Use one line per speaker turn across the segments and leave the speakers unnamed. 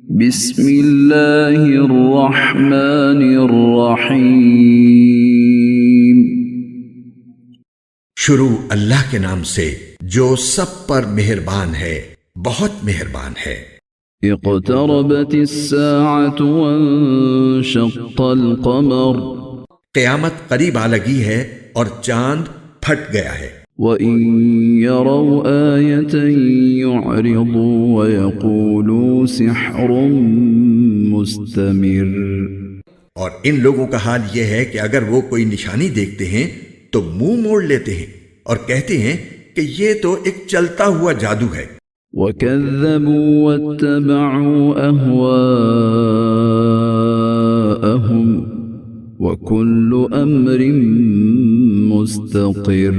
بسم اللہ الرحمن الرحیم۔
شروع اللہ کے نام سے جو سب پر مہربان ہے، بہت مہربان ہے۔
اقتربت الساعة وانشق القمر،
قیامت قریب آ لگی ہے اور چاند پھٹ گیا ہے۔
وَإِن يَرَوْا آيَةً يُعْرِضُوا وَيَقُولُوا سِحْرٌ مُسْتَمِرٌ۔
اور ان لوگوں کا حال یہ ہے کہ اگر وہ کوئی نشانی دیکھتے ہیں تو منہ موڑ لیتے ہیں اور kہتے ہیں کہ یہ تو ایک چلتا ہوا جادو ہے۔
وَكَذَّبُوا وَاتَّبَعُوا أَهْوَاءَهُمْ وَكُلُّ أَمْرٍ مُسْتَقِرٌ۔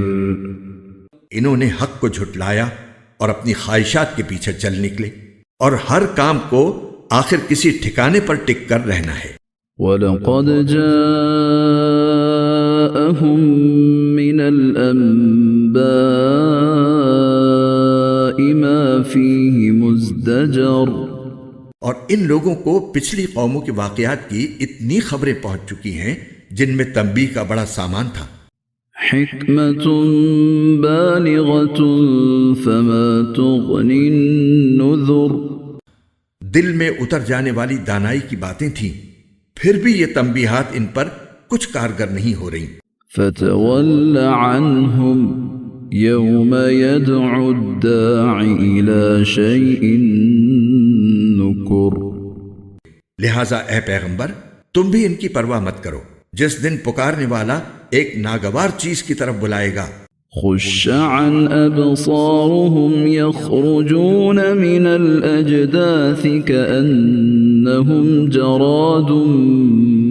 انہوں نے حق کو جھٹلایا اور اپنی خواہشات کے پیچھے چل نکلے، اور ہر کام کو آخر کسی ٹھکانے پر ٹک کر رہنا ہے۔
وَلَقَدْ جَاءَهُم مِّنَ الْأَنبَاءِ مَا فِيهِ مُزْدَجَرٌ۔
اور ان لوگوں کو پچھلی قوموں کے واقعات کی اتنی خبریں پہنچ چکی ہیں جن میں تنبیہ کا بڑا سامان تھا۔
حکمت بالغۃ فما تغنی النذر۔
دل میں اتر جانے والی دانائی کی باتیں تھیں، پھر بھی یہ تنبیہات ان پر کچھ کارگر نہیں ہو رہی۔
فتول عنہم یوم یدعو الداعی الی شیء نکر۔
لہٰذا اے پیغمبر، تم بھی ان کی پرواہ مت کرو جس دن پکارنے والا ایک ناگوار چیز کی طرف بلائے گا۔
خش عن ابصارهم یخرجون من الاجداث کأنهم جراد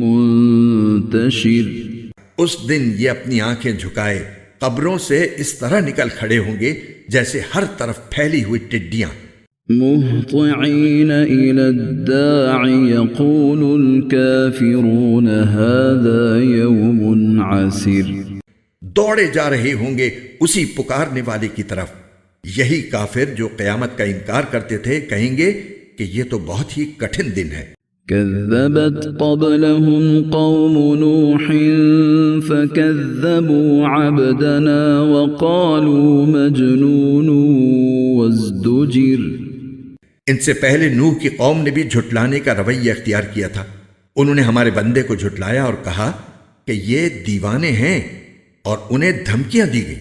منتشر۔
اس دن یہ اپنی آنکھیں جھکائے قبروں سے اس طرح نکل کھڑے ہوں گے جیسے ہر طرف پھیلی ہوئی ٹڈیاں۔
مہطعین الی الداع یقول الکافرون هذا یوم عسر۔
دوڑے جا رہے ہوں گے اسی پکارنے والے کی طرف۔ یہی کافر جو قیامت کا انکار کرتے تھے کہیں گے کہ یہ تو بہت ہی کٹھن دن ہے۔
كذبت قبلهم قوم نوح فكذبوا عبدنا وقالوا مجنون وازدجر۔
ان سے پہلے نوح کی قوم نے بھی جھٹلانے کا رویہ اختیار کیا تھا۔ انہوں نے ہمارے بندے کو جھٹلایا اور کہا کہ یہ دیوانے ہیں، اور انہیں دھمکیاں دی گئی۔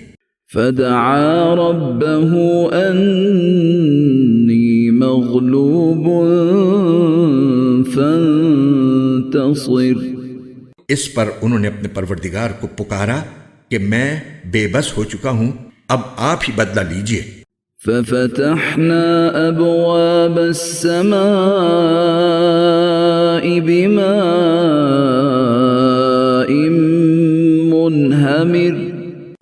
فدعا ربه انی مغلوب فانتصر۔
اس پر انہوں نے اپنے پروردگار کو پکارا کہ میں بے بس ہو چکا ہوں، اب آپ ہی بدلہ لیجئے۔
ففتحنا ابواب السماء بماء منہمر۔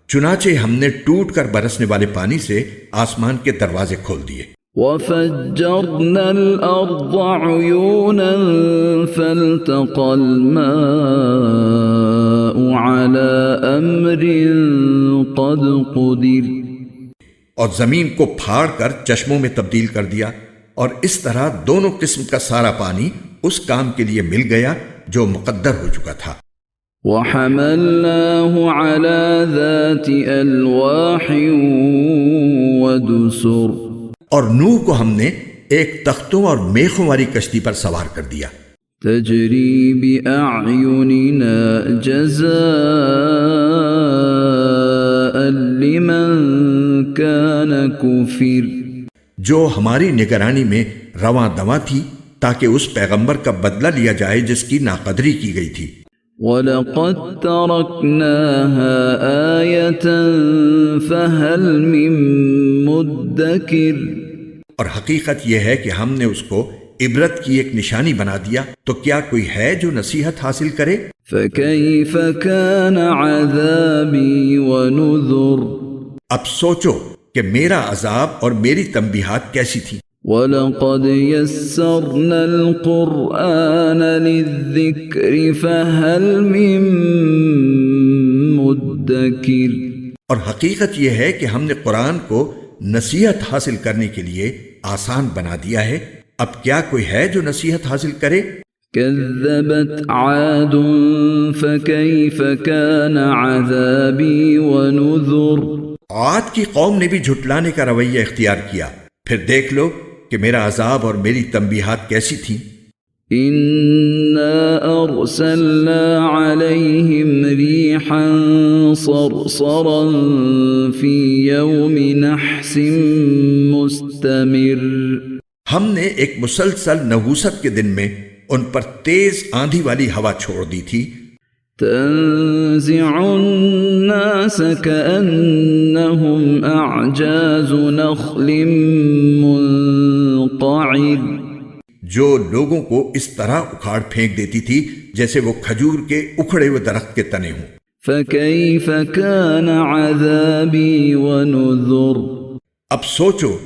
چنانچہ ہم نے ٹوٹ کر برسنے والے پانی سے آسمان کے دروازے کھول دیے۔
وفجرنا الارض عیونا فالتقى الماء على امر قد قدر۔
اور زمین کو پھاڑ کر چشموں میں تبدیل کر دیا، اور اس طرح دونوں قسم کا سارا پانی اس کام کے لیے مل گیا جو مقدر ہو چکا تھا۔
وحملناه على ذات الواح ودسر۔
اور نوح کو ہم نے ایک تختوں اور میخوں والی کشتی پر سوار کر دیا۔
تجری بأعیننا جزاء لمن كان كفر۔
جو ہماری نگرانی میں رواں دواں تھی تاکہ اس پیغمبر کا بدلہ لیا جائے جس کی ناقدری کی گئی تھی۔
وَلَقَدْ تَرَكْنَاهَا آيَةً فَهَلْ مِن مُدَّكِرٍ۔ اور
حقیقت یہ ہے کہ ہم نے اس کو عبرت کی ایک نشانی بنا دیا، تو کیا کوئی ہے جو نصیحت حاصل کرے؟
فَكَيْفَ كَانَ عَذَابِي وَنُذُرِ۔
اب سوچو کہ میرا عذاب اور میری تنبیہات کیسی تھی۔
وَلَقَدْ يَسَّرْنَا الْقُرْآنَ لِلذِّكْرِ فَهَلْ مِن مُدَّكِرٍ۔
اور حقیقت یہ ہے کہ ہم نے قرآن کو نصیحت حاصل کرنے کے لیے آسان بنا دیا ہے، اب کیا کوئی ہے جو نصیحت حاصل کرے؟
كذبت عاد فكيف كان عذابي ونذر
عاد کی قوم نے بھی جھٹلانے کا رویہ اختیار کیا، پھر دیکھ لو کہ میرا عذاب اور میری تنبیہات کیسی تھیں۔
إنا أرسلنا عليهم ريحا صرصرا في يوم نحس مستمر
ہم نے ایک مسلسل نحوست کے دن میں ان پر تیز آندھی والی ہوا چھوڑ دی تھی،
تنزع الناس كأنهم أعجاز نخل منقعر
جو لوگوں کو اس طرح اکھاڑ پھینک دیتی تھی جیسے وہ کھجور کے اکھڑے ہوئے درخت کے تنے ہوں۔
فكيف كان عذابي ونذر
اب سوچو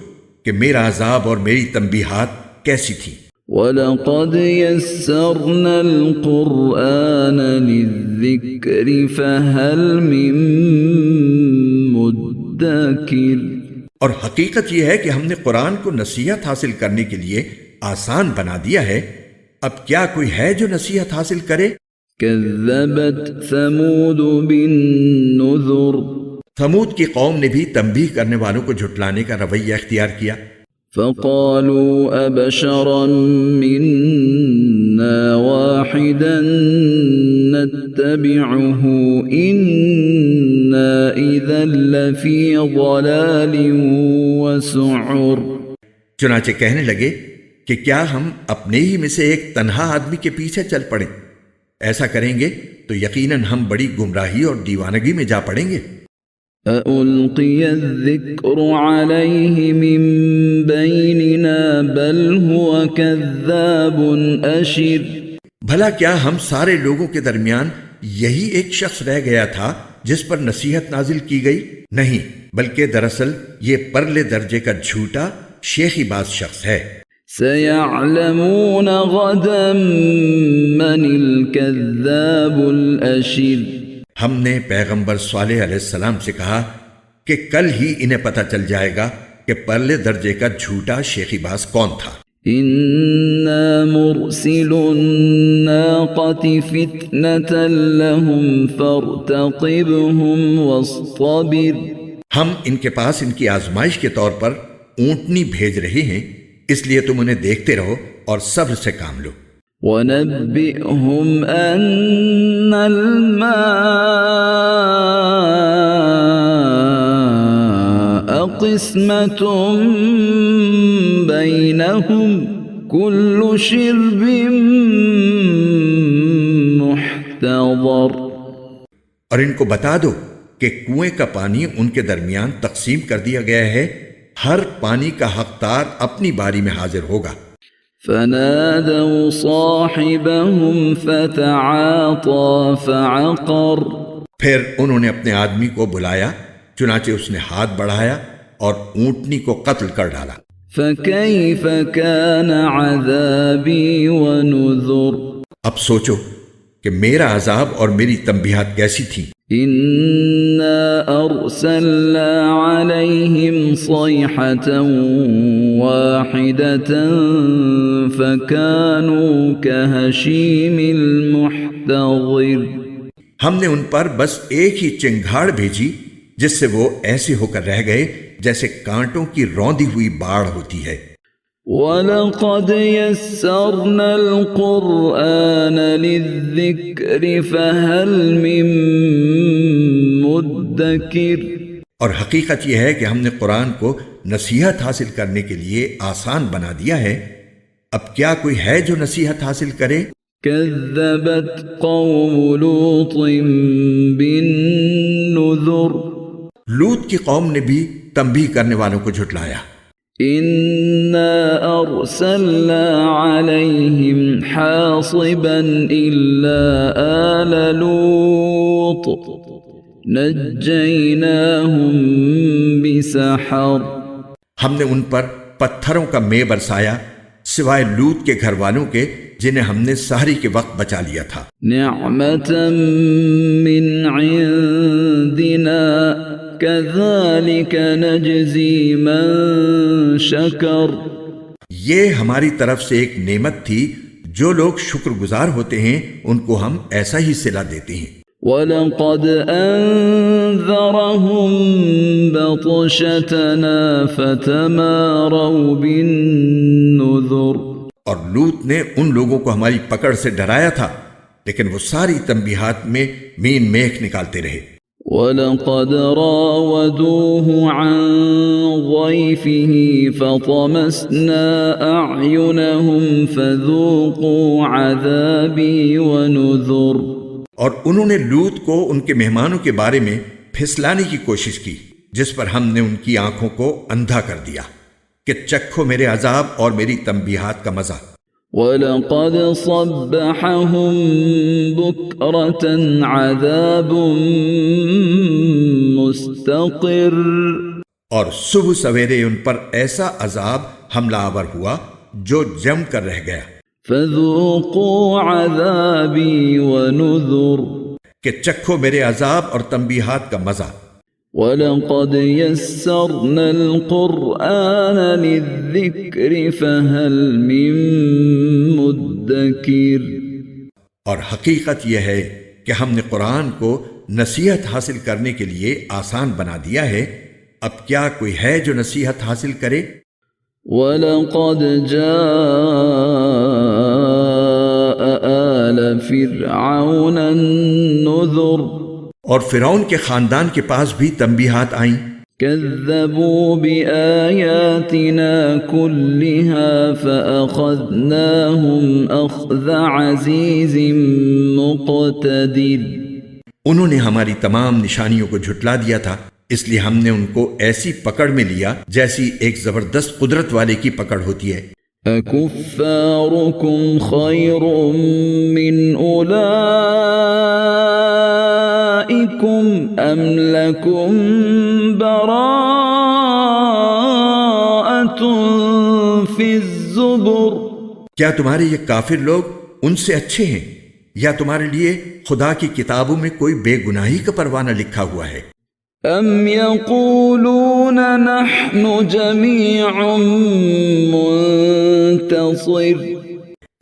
کہ میرا عذاب اور میری تنبیہات کیسی تھی۔
وَلَقَدْ يَسَّرْنَا الْقُرْآنَ لِلذِّكْرِ فَهَلْ مِن مُدَّكِرٍ
اور حقیقت یہ ہے کہ ہم نے قرآن کو نصیحت حاصل کرنے کے لیے آسان بنا دیا ہے، اب کیا کوئی ہے جو نصیحت حاصل کرے؟
كَذَّبَتْ ثَمُودُ بِالنُّذُرِ
ثمود کی قوم نے بھی تنبیہ کرنے والوں کو جھٹلانے کا رویہ اختیار کیا،
فَقَالُوا أَبَشَرًا مِنَّا وَاحِدًا نَتَّبِعُهُ إِنَّا إِذًا لَفِي ضَلَالٍ وَسُعُرٍ
چنانچہ کہنے لگے کہ کیا ہم اپنے ہی میں سے ایک تنہا آدمی کے پیچھے چل پڑیں؟ ایسا کریں گے تو یقیناً ہم بڑی گمراہی اور دیوانگی میں جا پڑیں گے۔
أَأُلْقِيَ الذِّكْرُ عَلَيْهِ مِن بَيْنِنَا بَلْ هُوَ كَذَّابٌ أَشِرٌ
بھلا کیا ہم سارے لوگوں کے درمیان یہی ایک شخص رہ گیا تھا جس پر نصیحت نازل کی گئی؟ نہیں، بلکہ دراصل یہ پرلے درجے کا جھوٹا شیخی باز شخص ہے۔
سَيَعْلَمُونَ غَدًا مَنِ الْكَذَّابُ الْأَشِرُ
ہم نے پیغمبر صالح علیہ السلام سے کہا کہ کل ہی انہیں پتہ چل جائے گا کہ پرلے درجے کا جھوٹا شیخی باز کون تھا۔
إِنَّا مُرْسِلُ النَّاقَةِ فِتْنَةً لَهُمْ فَارْتَقِبْهُمْ وَاصْطَبِرْ
ہم ان کے پاس ان کی آزمائش کے طور پر اونٹنی بھیج رہے ہیں، اس لیے تم انہیں دیکھتے رہو اور صبر سے کام لو۔
وَنَبِّئْهُمْ أَنَّ الْمَاءَ قِسْمَةٌ بَيْنَهُمْ كُلُّ شِرْبٍ مُحْتَضَرٍ
اور ان کو بتا دو کہ کنویں کا پانی ان کے درمیان تقسیم کر دیا گیا ہے، ہر پانی کا حقدار اپنی باری میں حاضر ہوگا۔
فَنَادَوْا صَاحِبَهُمْ فَتَعَاطَى فَعَقَرَ
پھر انہوں نے اپنے آدمی کو بلایا، چنانچہ اس نے ہاتھ بڑھایا اور اونٹنی کو قتل کر ڈالا۔
فَكَيْفَ كَانَ عَذَابِي وَنُذُرِ
اب سوچو کہ میرا عذاب اور میری تنبیہات کیسی تھیں۔
إِنَّا أَرْسَلْنَا عَلَيْهِمْ صَيْحَةً وَاحِدَةً فَكَانُوا كَهَشِيمِ الْمُحْتَظِرِ
ہم نے ان پر بس ایک ہی چنگھاڑ بھیجی جس سے وہ ایسے ہو کر رہ گئے جیسے کانٹوں کی روندی ہوئی باڑ ہوتی ہے۔
وَلَقَدْ يَسَّرْنَا الْقُرْآنَ لِلذِّكْرِ فَهَلْ مِن مُدَّكِرٍ
اور حقیقت یہ ہے کہ ہم نے قرآن کو نصیحت حاصل کرنے کے لیے آسان بنا دیا ہے، اب کیا کوئی ہے جو نصیحت حاصل کرے؟
كَذَّبَتْ قَوْمُ لُوطٍ بِالنُّذُرِ
لوط کی قوم نے بھی تنبیہ کرنے والوں کو جھٹلایا۔
إِنَّا أَرْسَلْنَا عَلَيْهِمْ حَاصِبًا إِلَّا آلَ لُوطٍ نَجَّيْنَاهُمْ بِسَحَرٍ
ہم نے ان پر پتھروں کا مے برسایا سوائے لوط کے گھر والوں کے جنہیں ہم نے سحری کے وقت بچا لیا تھا۔
نِعْمَةً مِّنْ عِندِنَا كَذَلِكَ نَجْزِي مَن شَكَرَ
یہ ہماری طرف سے ایک نعمت تھی، جو لوگ شکر گزار ہوتے ہیں ان کو ہم ایسا ہی صلہ دیتے ہیں۔
وَلَقَدْ أَنذَرَهُم بَطْشَتَنَا فَتَمَارَوْا بِالنُّذُرِ۔
اور لوط نے ان لوگوں کو ہماری پکڑ سے ڈرایا تھا، لیکن وہ ساری تنبیہات میں مین میخ نکالتے رہے۔
وَلَقَدْ رَاوَدُوهُ عَنْ ضَيْفِهِ فَطَمَسْنَا أَعْيُنَهُمْ فَذُوقُوا عَذَابِي وَنُذُرِ۔
اور انہوں نے لوط کو ان کے مہمانوں کے بارے میں پھسلانے کی کوشش کی، جس پر ہم نے ان کی آنکھوں کو اندھا کر دیا کہ چکھو میرے عذاب اور میری تنبیہات کا مزہ۔
وَلَقَدْ صَبَّحَهُم بُكْرَةً عَذَابٌ مُسْتَقِرٌ۔
اور صبح سویرے ان پر ایسا عذاب حملہ آور ہوا جو جم کر رہ گیا۔
فَذُوقُوا عَذَابِي وَنُذُرِ۔
کہ چکھو میرے عذاب اور تنبیہات کا مزہ۔
وَلَقَدْ يَسَّرْنَا الْقُرْآنَ لِلذِّكْرِ فَهَلْ مِن مُدَّكِرٍ۔
اور حقیقت یہ ہے کہ ہم نے قرآن کو نصیحت حاصل کرنے کے لیے آسان بنا دیا ہے، اب کیا کوئی ہے جو نصیحت حاصل کرے؟
وَلَقَدْ جَاءَ آلَ فِرْعَوْنَ النُّذُرُ۔
اور فرعون کے خاندان کے پاس بھی تنبیہات آئیں۔
كَذَّبُوا بِآيَاتِنَا كُلِّهَا فَأَخَذْنَاهُمْ أَخْذَ عَزِيزٍ مُقْتَدِرٍ۔
انہوں نے ہماری تمام نشانیوں کو جھٹلا دیا تھا، اس لیے ہم نے ان کو ایسی پکڑ میں لیا جیسی ایک زبردست قدرت والے کی پکڑ ہوتی ہے۔
أَكُفَّارُكُمْ خَيْرٌ مِّنْ أُولَئِكُمْ أَمْ لَكُمْ بَرَاءَةٌ فِي الزُّبُرِ۔
کیا تمہارے یہ کافر لوگ ان سے اچھے ہیں، یا تمہارے لیے خدا کی کتابوں میں کوئی بے گناہی کا پروانہ لکھا ہوا ہے؟
أَمْ يَقُولُونَ نَحْنُ جَمِيعٌ مُنْتَصِرٌ۔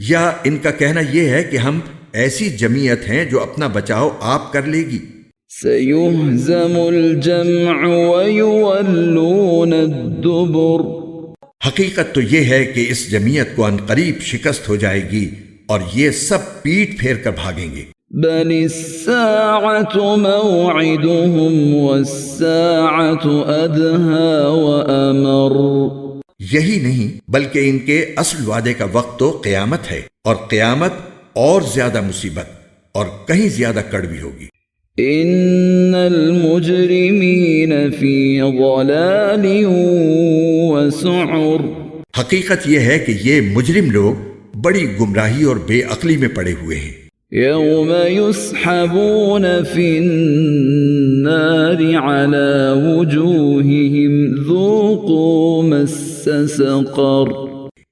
یا ان کا کہنا یہ ہے کہ ہم ایسی جمعیت ہیں جو اپنا بچاؤ آپ کر لے گی۔
سَيُهْزَمُ الْجَمْعُ وَيُوَلُّونَ الدُّبُرَ۔
حقیقت تو یہ ہے کہ اس جمعیت کو عنقریب شکست ہو جائے گی اور یہ سب پیٹ پھیر کر بھاگیں گے۔
بَلِ السَّاعَةُ مَوْعِدُهُمْ وَالسَّاعَةُ أَدْهَى وَأَمَرُّ۔
یہی نہیں بلکہ ان کے اصل وعدے کا وقت تو قیامت ہے، اور قیامت اور زیادہ مصیبت اور کہیں زیادہ کڑوی ہوگی۔
إِنَّ الْمُجْرِمِينَ فِي ضَلَالٍ وَسُعُرٍ۔
حقیقت یہ ہے کہ یہ مجرم لوگ بڑی گمراہی اور بے عقلی میں پڑے ہوئے ہیں۔
يَوْمَ يُسْحَبُونَ فِي النَّارِ عَلَى وُجُوهِهِمْ ذُوقُوا مَسَّ سَقَرَ۔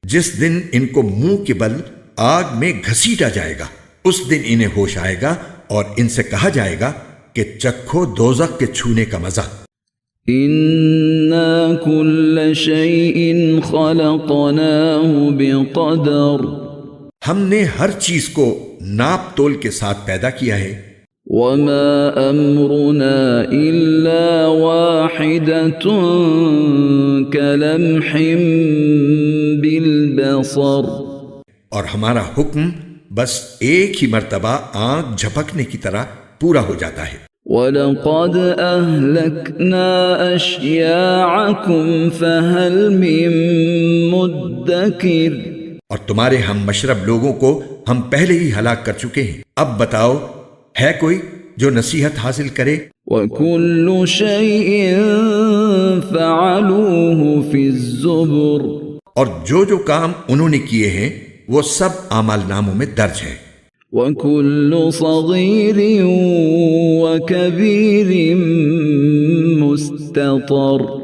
جس دن ان کو منہ کے بل آگ میں گھسیٹا جائے گا، اس دن انہیں ہوش آئے گا اور ان سے کہا جائے گا کہ چکھو دوزخ کے چھونے کا مزہ۔
إِنَّا كُلَّ شَيْءٍ خَلَقْنَاهُ بِقَدَرٍ۔
ہم نے ہر چیز کو ناپ تول کے ساتھ پیدا کیا ہے۔
وَمَا أَمْرُنَا إِلَّا وَاحِدَةٌ كَلَمْحٍ بِالْبَصَرِ۔
اور ہمارا حکم بس ایک ہی مرتبہ آنکھ جھپکنے کی طرح پورا ہو جاتا ہے۔
وَلَقَدْ أَهْلَكْنَا أَشْيَاعَكُمْ فَهَلْ مِن مُدَّكِرٍ۔
اور تمہارے ہم مشرب لوگوں کو ہم پہلے ہی ہلاک کر چکے ہیں، اب بتاؤ ہے کوئی جو نصیحت حاصل کرے؟
وَكُلُّ شَيْءٍ فَعَلُوهُ فِي الزُّبُرِ۔
اور جو کام انہوں نے کیے ہیں وہ سب اعمال ناموں میں درج ہے۔
وَكُلُّ صَغِيرٍ وَكَبِيرٍ مُسْتَطَرٍ۔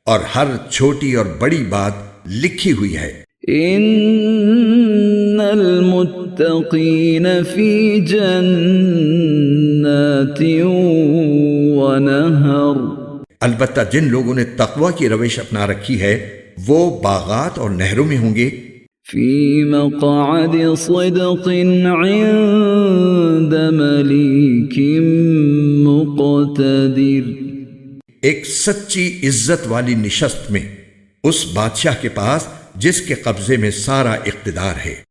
اور ہر چھوٹی اور بڑی بات لکھی ہوئی ہے۔
إِنَّ الْمُتَّقِينَ فِي جَنَّاتٍ وَنَهَرٍ۔
البتہ جن لوگوں نے تقوی کی روش اپنا رکھی ہے وہ باغات اور نہروں میں ہوں گے،
في مقعد صدق عند مليك مقتدر.
ایک سچی عزت والی نشست میں، اس بادشاہ کے پاس جس کے قبضے میں سارا اقتدار ہے۔